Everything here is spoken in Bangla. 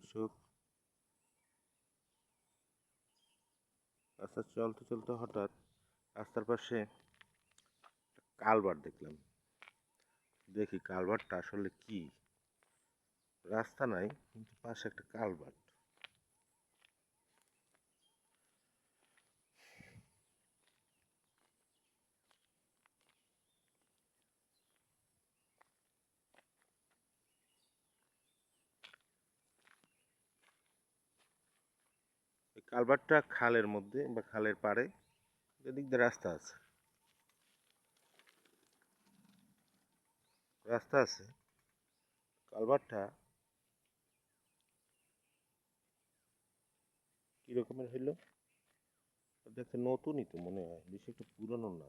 দর্শক, রাস্তা চলতে চলতে হঠাৎ রাস্তার পাশে কালভার্ট দেখলাম। দেখি কালভার্টটা আসলে কি। রাস্তা নাই কিন্তু পাশে একটা কালভার্ট। এই কালভার্টটা খালের মধ্যে বা খালের পাড়ে, এদিক দিয়ে রাস্তা আছে। রাস্তা আছে, কালভার্টটা কি রকমের হইলো? দেখতে নতুনই তো মনে হয়, বেশি একটা পুরনো না।